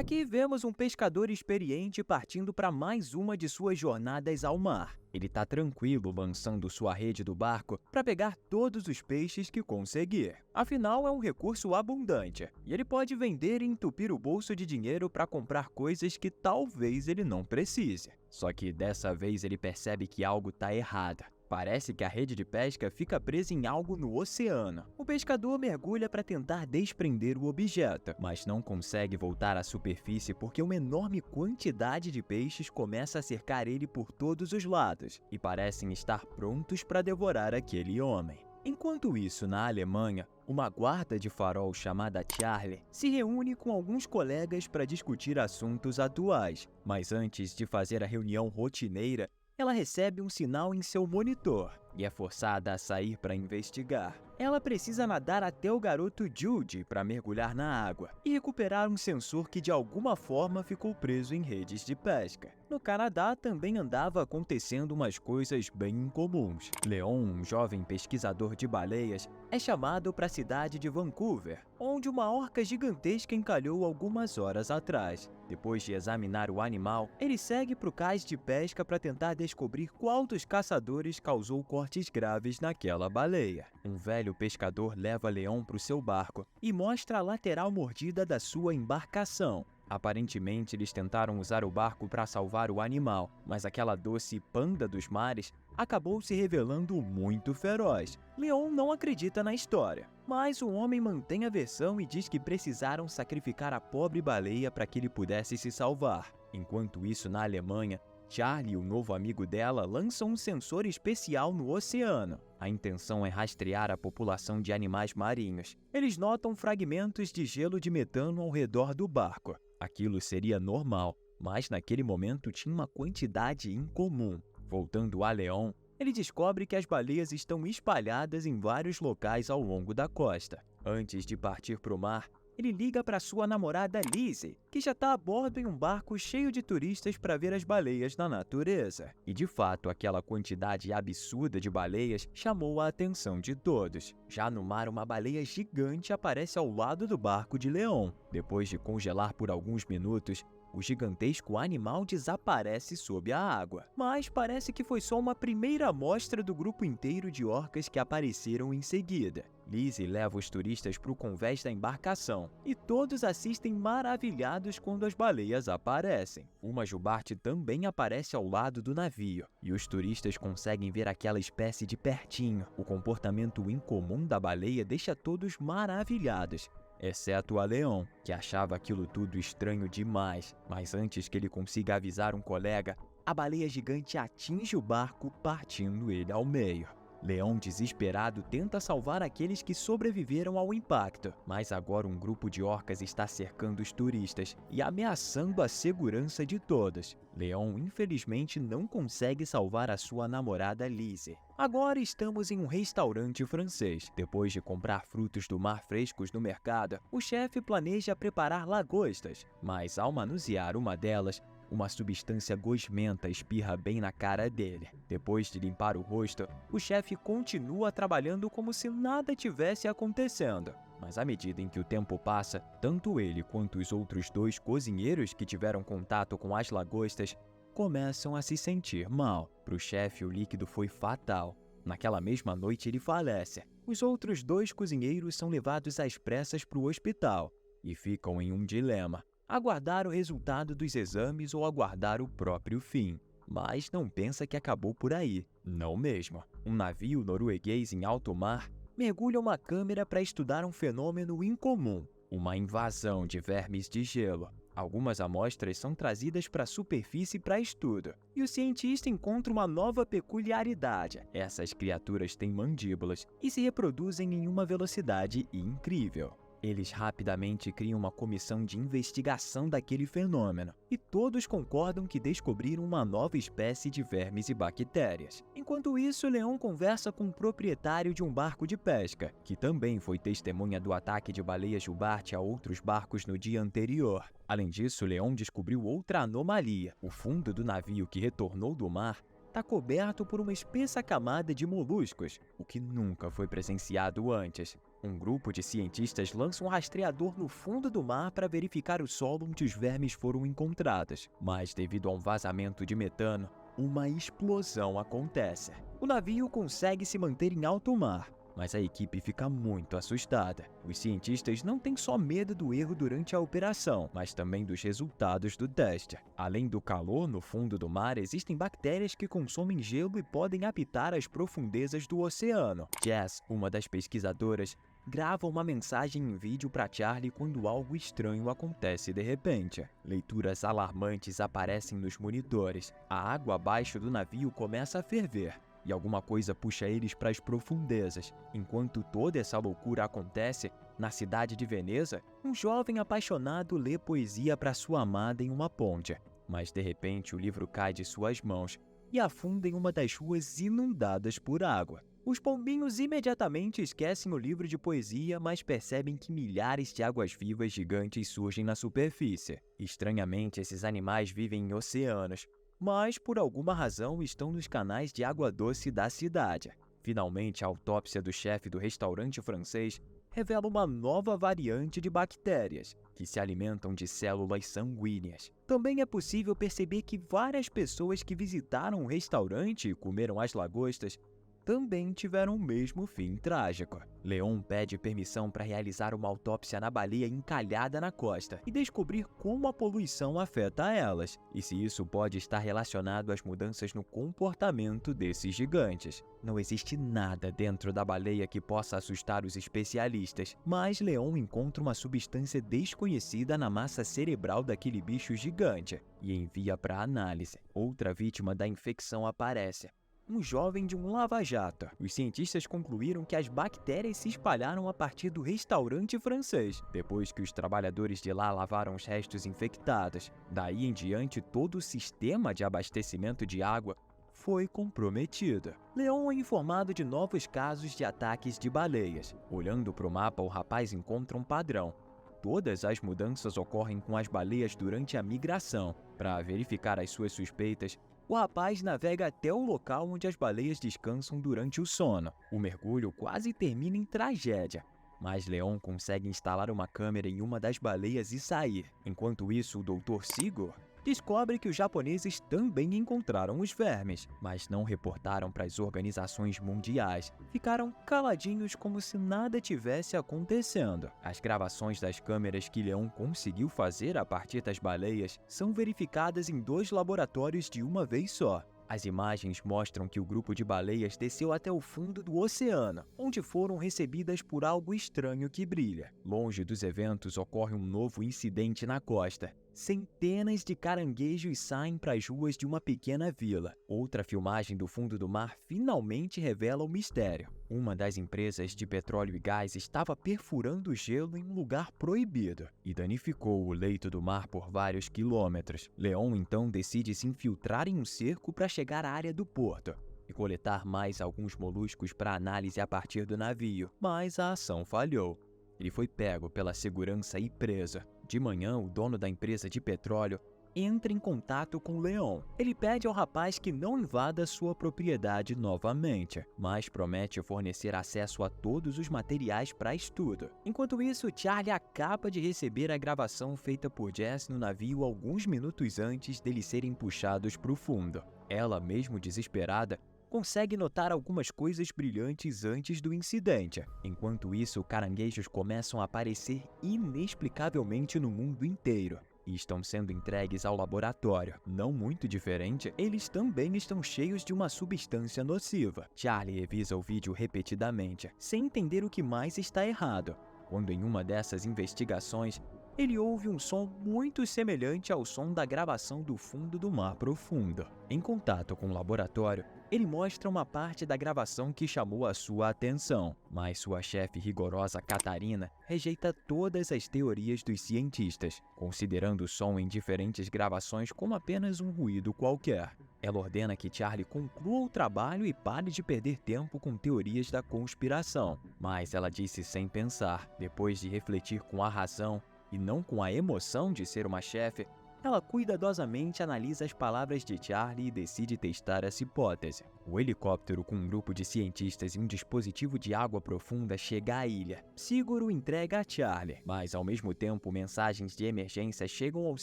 Aqui vemos um pescador experiente partindo para mais uma de suas jornadas ao mar. Ele está tranquilo lançando sua rede do barco para pegar todos os peixes que conseguir. Afinal, é um recurso abundante e ele pode vender e entupir o bolso de dinheiro para comprar coisas que talvez ele não precise. Só que dessa vez ele percebe que algo está errado. Parece que a rede de pesca fica presa em algo no oceano. O pescador mergulha para tentar desprender o objeto, mas não consegue voltar à superfície porque uma enorme quantidade de peixes começa a cercar ele por todos os lados e parecem estar prontos para devorar aquele homem. Enquanto isso, na Alemanha, uma guarda de farol chamada Charlie se reúne com alguns colegas para discutir assuntos atuais. Mas antes de fazer a reunião rotineira, ela recebe um sinal em seu monitor e é forçada a sair para investigar. Ela precisa nadar até o garoto Jude para mergulhar na água e recuperar um sensor que de alguma forma ficou preso em redes de pesca. No Canadá também andava acontecendo umas coisas bem incomuns. Leon, um jovem pesquisador de baleias, é chamado para a cidade de Vancouver, onde uma orca gigantesca encalhou algumas horas atrás. Depois de examinar o animal, ele segue para o cais de pesca para tentar descobrir qual dos caçadores causou cortes graves naquela baleia. Um velho pescador leva Leon para o seu barco e mostra a lateral mordida da sua embarcação. Aparentemente, eles tentaram usar o barco para salvar o animal, mas aquela doce panda dos mares acabou se revelando muito feroz. Leon não acredita na história, mas o homem mantém a versão e diz que precisaram sacrificar a pobre baleia para que ele pudesse se salvar. Enquanto isso, na Alemanha, Charlie e o novo amigo dela lançam um sensor especial no oceano. A intenção é rastrear a população de animais marinhos. Eles notam fragmentos de gelo de metano ao redor do barco. Aquilo seria normal, mas naquele momento tinha uma quantidade incomum. Voltando a Leon, ele descobre que as baleias estão espalhadas em vários locais ao longo da costa. Antes de partir para o mar, ele liga para sua namorada Lizzie, que já está a bordo em um barco cheio de turistas para ver as baleias na natureza. E de fato, aquela quantidade absurda de baleias chamou a atenção de todos. Já no mar, uma baleia gigante aparece ao lado do barco de Leon. Depois de congelar por alguns minutos, o gigantesco animal desaparece sob a água. Mas parece que foi só uma primeira amostra do grupo inteiro de orcas que apareceram em seguida. Lizzie leva os turistas para o convés da embarcação e todos assistem maravilhados quando as baleias aparecem. Uma jubarte também aparece ao lado do navio e os turistas conseguem ver aquela espécie de pertinho. O comportamento incomum da baleia deixa todos maravilhados, exceto a Leon, que achava aquilo tudo estranho demais. Mas antes que ele consiga avisar um colega, a baleia gigante atinge o barco, partindo ele ao meio. Leon, desesperado, tenta salvar aqueles que sobreviveram ao impacto, mas agora um grupo de orcas está cercando os turistas e ameaçando a segurança de todos. Leon, infelizmente, não consegue salvar a sua namorada Lizzie. Agora estamos em um restaurante francês. Depois de comprar frutos do mar frescos no mercado, o chefe planeja preparar lagostas, mas ao manusear uma delas, uma substância gosmenta espirra bem na cara dele. Depois de limpar o rosto, o chefe continua trabalhando como se nada tivesse acontecendo. Mas à medida em que o tempo passa, tanto ele quanto os outros dois cozinheiros que tiveram contato com as lagostas começam a se sentir mal. Para o chefe, o líquido foi fatal. Naquela mesma noite, ele falece. Os outros dois cozinheiros são levados às pressas para o hospital e ficam em um dilema: aguardar o resultado dos exames ou aguardar o próprio fim. Mas não pensa que acabou por aí. Não mesmo. Um navio norueguês em alto mar mergulha uma câmera para estudar um fenômeno incomum: uma invasão de vermes de gelo. Algumas amostras são trazidas para a superfície para estudo, e o cientista encontra uma nova peculiaridade. Essas criaturas têm mandíbulas e se reproduzem em uma velocidade incrível. Eles rapidamente criam uma comissão de investigação daquele fenômeno, e todos concordam que descobriram uma nova espécie de vermes e bactérias. Enquanto isso, Leon conversa com o proprietário de um barco de pesca, que também foi testemunha do ataque de baleia jubarte a outros barcos no dia anterior. Além disso, Leon descobriu outra anomalia. O fundo do navio que retornou do mar está coberto por uma espessa camada de moluscos, o que nunca foi presenciado antes. Um grupo de cientistas lança um rastreador no fundo do mar para verificar o solo onde os vermes foram encontrados, mas devido a um vazamento de metano, uma explosão acontece. O navio consegue se manter em alto mar, mas a equipe fica muito assustada. Os cientistas não têm só medo do erro durante a operação, mas também dos resultados do teste. Além do calor no fundo do mar, existem bactérias que consomem gelo e podem habitar as profundezas do oceano. Jess, uma das pesquisadoras, grava uma mensagem em vídeo para Charlie quando algo estranho acontece de repente. Leituras alarmantes aparecem nos monitores. A água abaixo do navio começa a ferver e alguma coisa puxa eles para as profundezas. Enquanto toda essa loucura acontece, na cidade de Veneza, um jovem apaixonado lê poesia para sua amada em uma ponte. Mas de repente o livro cai de suas mãos e afunda em uma das ruas inundadas por água. Os pombinhos imediatamente esquecem o livro de poesia, mas percebem que milhares de águas-vivas gigantes surgem na superfície. Estranhamente, esses animais vivem em oceanos, mas por alguma razão estão nos canais de água doce da cidade. Finalmente, a autópsia do chefe do restaurante francês revela uma nova variante de bactérias, que se alimentam de células sanguíneas. Também é possível perceber que várias pessoas que visitaram o restaurante e comeram as lagostas também tiveram o mesmo fim trágico. Leon pede permissão para realizar uma autópsia na baleia encalhada na costa e descobrir como a poluição afeta elas, e se isso pode estar relacionado às mudanças no comportamento desses gigantes. Não existe nada dentro da baleia que possa assustar os especialistas, mas Leon encontra uma substância desconhecida na massa cerebral daquele bicho gigante e envia para análise. Outra vítima da infecção aparece: um jovem de um lava-jato. Os cientistas concluíram que as bactérias se espalharam a partir do restaurante francês, depois que os trabalhadores de lá lavaram os restos infectados. Daí em diante, todo o sistema de abastecimento de água foi comprometido. Leon é informado de novos casos de ataques de baleias. Olhando para o mapa, o rapaz encontra um padrão. Todas as mudanças ocorrem com as baleias durante a migração. Para verificar as suas suspeitas, o rapaz navega até o local onde as baleias descansam durante o sono. O mergulho quase termina em tragédia, mas Leon consegue instalar uma câmera em uma das baleias e sair. Enquanto isso, o Dr. Sigurd descobre que os japoneses também encontraram os vermes, mas não reportaram para as organizações mundiais. Ficaram caladinhos como se nada tivesse acontecendo. As gravações das câmeras que Leon conseguiu fazer a partir das baleias são verificadas em 2 laboratórios de uma vez só. As imagens mostram que o grupo de baleias desceu até o fundo do oceano, onde foram recebidas por algo estranho que brilha. Longe dos eventos, ocorre um novo incidente na costa. Centenas de caranguejos saem para as ruas de uma pequena vila. Outra filmagem do fundo do mar finalmente revela o mistério. Uma das empresas de petróleo e gás estava perfurando o gelo em um lugar proibido e danificou o leito do mar por vários quilômetros. Leon então decide se infiltrar em um cerco para chegar à área do porto e coletar mais alguns moluscos para análise a partir do navio, mas a ação falhou. Ele foi pego pela segurança e preso. De manhã, o dono da empresa de petróleo entra em contato com Leon. Ele pede ao rapaz que não invada sua propriedade novamente, mas promete fornecer acesso a todos os materiais para estudo. Enquanto isso, Charlie acaba de receber a gravação feita por Jess no navio alguns minutos antes deles serem puxados para o fundo. Ela, mesmo desesperada, consegue notar algumas coisas brilhantes antes do incidente. Enquanto isso, caranguejos começam a aparecer inexplicavelmente no mundo inteiro e estão sendo entregues ao laboratório. Não muito diferente, eles também estão cheios de uma substância nociva. Charlie revisa o vídeo repetidamente, sem entender o que mais está errado, quando em uma dessas investigações, ele ouve um som muito semelhante ao som da gravação do fundo do mar profundo. Em contato com o laboratório, ele mostra uma parte da gravação que chamou a sua atenção, mas sua chefe rigorosa Catarina rejeita todas as teorias dos cientistas, considerando o som em diferentes gravações como apenas um ruído qualquer. Ela ordena que Charlie conclua o trabalho e pare de perder tempo com teorias da conspiração, mas ela disse sem pensar, depois de refletir com a razão e não com a emoção de ser uma chefe, Ela cuidadosamente analisa as palavras de Charlie e decide testar essa hipótese. O helicóptero com um grupo de cientistas e um dispositivo de água profunda chega à ilha. Sigur o entrega a Charlie, mas ao mesmo tempo mensagens de emergência chegam aos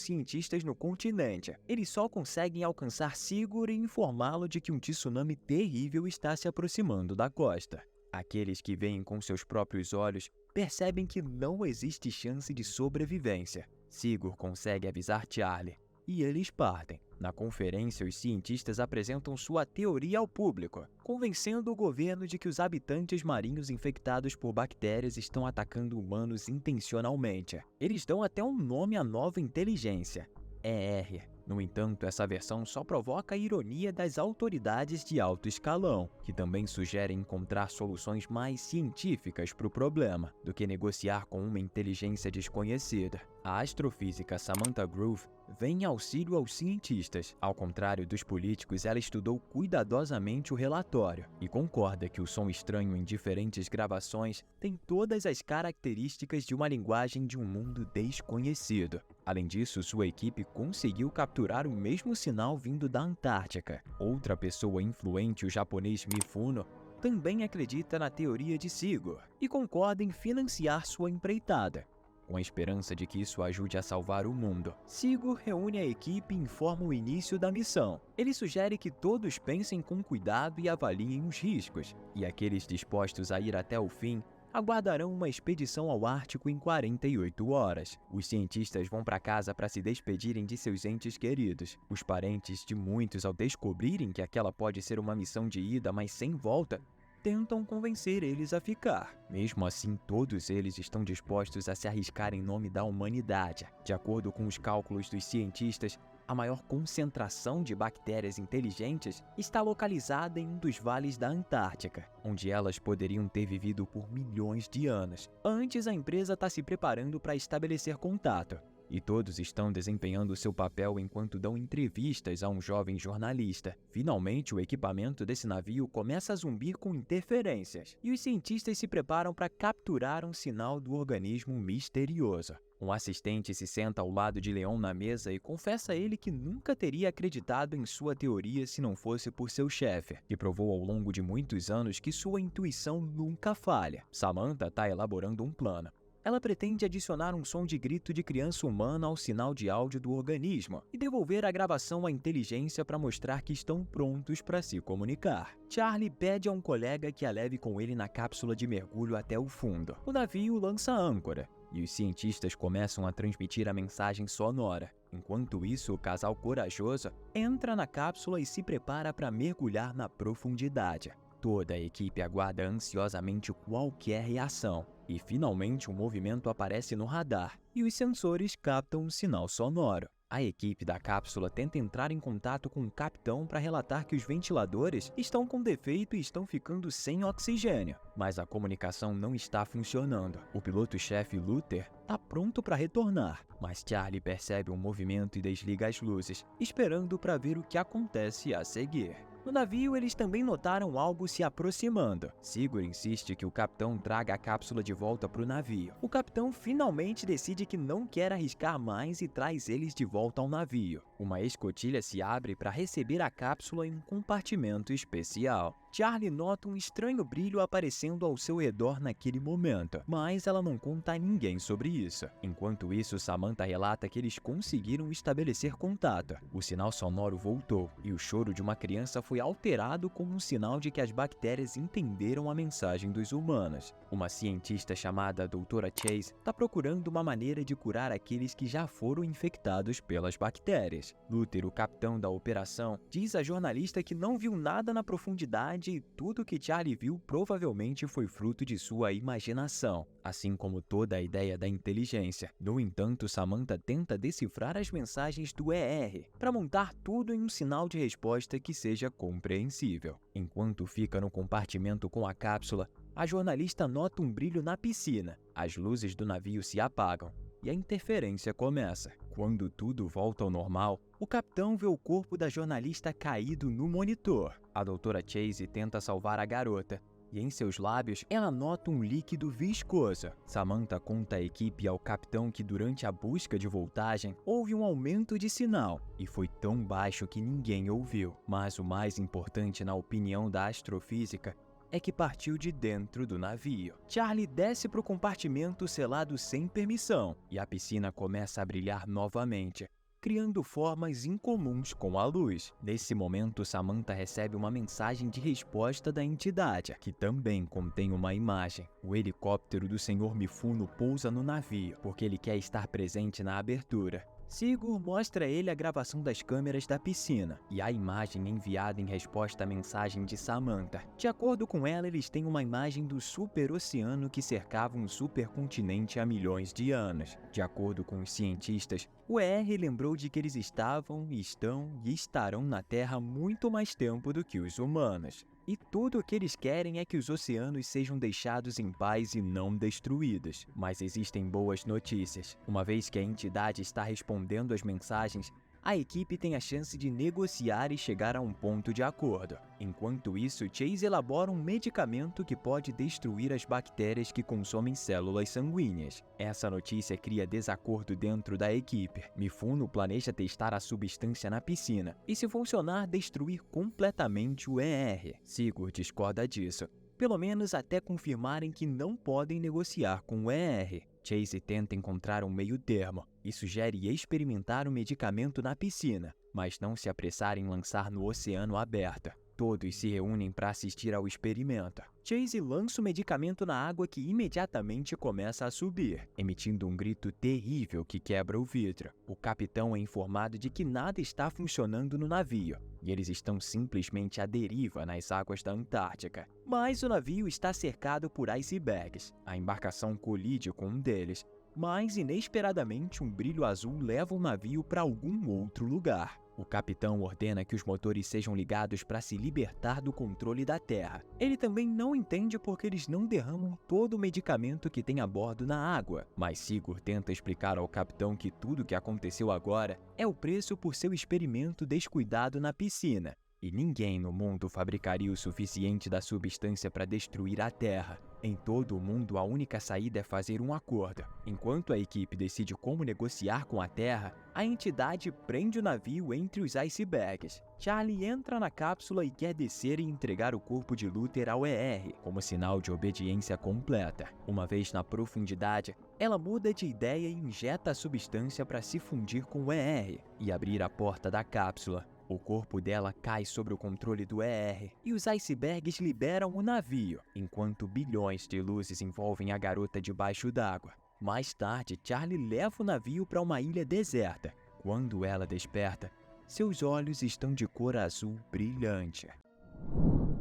cientistas no continente. Eles só conseguem alcançar Sigur e informá-lo de que um tsunami terrível está se aproximando da costa. Aqueles que veem com seus próprios olhos percebem que não existe chance de sobrevivência. Sigur consegue avisar Charlie e eles partem. Na conferência, os cientistas apresentam sua teoria ao público, convencendo o governo de que os habitantes marinhos infectados por bactérias estão atacando humanos intencionalmente. Eles dão até um nome à nova inteligência: ER. No entanto, essa versão só provoca a ironia das autoridades de alto escalão, que também sugerem encontrar soluções mais científicas para o problema do que negociar com uma inteligência desconhecida. A astrofísica Samantha Groove vem em auxílio aos cientistas. Ao contrário dos políticos, ela estudou cuidadosamente o relatório e concorda que o som estranho em diferentes gravações tem todas as características de uma linguagem de um mundo desconhecido. Além disso, sua equipe conseguiu capturar o mesmo sinal vindo da Antártica. Outra pessoa influente, o japonês Mifuno, também acredita na teoria de Sigur e concorda em financiar sua empreitada, com a esperança de que isso ajude a salvar o mundo. Sigur reúne a equipe e informa o início da missão. Ele sugere que todos pensem com cuidado e avaliem os riscos, e aqueles dispostos a ir até o fim aguardarão uma expedição ao Ártico em 48 horas. Os cientistas vão para casa para se despedirem de seus entes queridos. Os parentes de muitos, ao descobrirem que aquela pode ser uma missão de ida, mas sem volta, tentam convencer eles a ficar. Mesmo assim, todos eles estão dispostos a se arriscar em nome da humanidade. De acordo com os cálculos dos cientistas, a maior concentração de bactérias inteligentes está localizada em um dos vales da Antártica, onde elas poderiam ter vivido por milhões de anos. Antes, a empresa está se preparando para estabelecer contato, e todos estão desempenhando seu papel enquanto dão entrevistas a um jovem jornalista. Finalmente, o equipamento desse navio começa a zumbir com interferências, e os cientistas se preparam para capturar um sinal do organismo misterioso. Um assistente se senta ao lado de Leon na mesa e confessa a ele que nunca teria acreditado em sua teoria se não fosse por seu chefe, que provou ao longo de muitos anos que sua intuição nunca falha. Samantha está elaborando um plano. Ela pretende adicionar um som de grito de criança humana ao sinal de áudio do organismo e devolver a gravação à inteligência para mostrar que estão prontos para se comunicar. Charlie pede a um colega que a leve com ele na cápsula de mergulho até o fundo. O navio lança âncora e os cientistas começam a transmitir a mensagem sonora. Enquanto isso, o casal corajoso entra na cápsula e se prepara para mergulhar na profundidade. Toda a equipe aguarda ansiosamente qualquer reação, e finalmente um movimento aparece no radar, e os sensores captam um sinal sonoro. A equipe da cápsula tenta entrar em contato com o capitão para relatar que os ventiladores estão com defeito e estão ficando sem oxigênio, mas a comunicação não está funcionando. O piloto-chefe Luther está pronto para retornar, mas Charlie percebe um movimento e desliga as luzes, esperando para ver o que acontece a seguir. No navio, eles também notaram algo se aproximando. Sigur insiste que o capitão traga a cápsula de volta para o navio. O capitão finalmente decide que não quer arriscar mais e traz eles de volta ao navio. Uma escotilha se abre para receber a cápsula em um compartimento especial. Charlie nota um estranho brilho aparecendo ao seu redor naquele momento, mas ela não conta a ninguém sobre isso. Enquanto isso, Samantha relata que eles conseguiram estabelecer contato. O sinal sonoro voltou e o choro de uma criança foi alterado como um sinal de que as bactérias entenderam a mensagem dos humanos. Uma cientista chamada Dra. Chase está procurando uma maneira de curar aqueles que já foram infectados pelas bactérias. Luther, o capitão da operação, diz à jornalista que não viu nada na profundidade e tudo que Charlie viu provavelmente foi fruto de sua imaginação, assim como toda a ideia da inteligência. No entanto, Samantha tenta decifrar as mensagens do ER para montar tudo em um sinal de resposta que seja compreensível. Enquanto fica no compartimento com a cápsula, a jornalista nota um brilho na piscina. As luzes do navio se apagam e a interferência começa. Quando tudo volta ao normal, o capitão vê o corpo da jornalista caído no monitor. A Dra. Chase tenta salvar a garota, e em seus lábios ela nota um líquido viscoso. Samantha conta à equipe e ao capitão que durante a busca de voltagem houve um aumento de sinal e foi tão baixo que ninguém ouviu. Mas o mais importante na opinião da astrofísica é que partiu de dentro do navio. Charlie desce para o compartimento selado sem permissão e a piscina começa a brilhar novamente, criando formas incomuns com a luz. Nesse momento, Samantha recebe uma mensagem de resposta da entidade, que também contém uma imagem. O helicóptero do Sr. Mifuno pousa no navio, porque ele quer estar presente na abertura. Sigur mostra a ele a gravação das câmeras da piscina e a imagem enviada em resposta à mensagem de Samantha. De acordo com ela, eles têm uma imagem do superoceano que cercava um supercontinente há milhões de anos. De acordo com os cientistas, o ER lembrou de que eles estão e estarão na Terra há muito mais tempo do que os humanos. E tudo o que eles querem é que os oceanos sejam deixados em paz e não destruídos. Mas existem boas notícias. Uma vez que a entidade está respondendo às mensagens, a equipe tem a chance de negociar e chegar a um ponto de acordo. Enquanto isso, Chase elabora um medicamento que pode destruir as bactérias que consomem células sanguíneas. Essa notícia cria desacordo dentro da equipe. Mifuno planeja testar a substância na piscina e, se funcionar, destruir completamente o ER. Sigur discorda disso, pelo menos até confirmarem que não podem negociar com o ER. Chase tenta encontrar um meio termo e sugere experimentar o medicamento na piscina, mas não se apressar em lançar no oceano aberto. Todos se reúnem para assistir ao experimento. Chase lança o medicamento na água que imediatamente começa a subir, emitindo um grito terrível que quebra o vidro. O capitão é informado de que nada está funcionando no navio e eles estão simplesmente à deriva nas águas da Antártica. Mas o navio está cercado por icebergs. A embarcação colide com um deles, mas inesperadamente um brilho azul leva o navio para algum outro lugar. O capitão ordena que os motores sejam ligados para se libertar do controle da Terra. Ele também não entende porque eles não derramam todo o medicamento que tem a bordo na água, mas Sigur tenta explicar ao capitão que tudo o que aconteceu agora é o preço por seu experimento descuidado na piscina. E ninguém no mundo fabricaria o suficiente da substância para destruir a Terra. Em todo o mundo, a única saída é fazer um acordo. Enquanto a equipe decide como negociar com a Terra, a entidade prende o navio entre os icebergs. Charlie entra na cápsula e quer descer e entregar o corpo de Luther ao ER, como sinal de obediência completa. Uma vez na profundidade, ela muda de ideia e injeta a substância para se fundir com o ER e abrir a porta da cápsula. O corpo dela cai sobre o controle do ER e os icebergs liberam o navio, enquanto bilhões de luzes envolvem a garota debaixo d'água. Mais tarde, Charlie leva o navio para uma ilha deserta. Quando ela desperta, seus olhos estão de cor azul brilhante.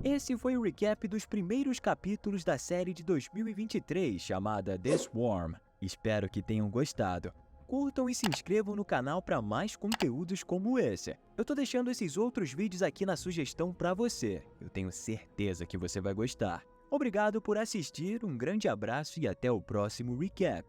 Esse foi o recap dos primeiros capítulos da série de 2023 chamada The Swarm. Espero que tenham gostado. Curtam e se inscrevam no canal para mais conteúdos como esse. Eu tô deixando esses outros vídeos aqui na sugestão para você. Eu tenho certeza que você vai gostar. Obrigado por assistir, um grande abraço e até o próximo recap.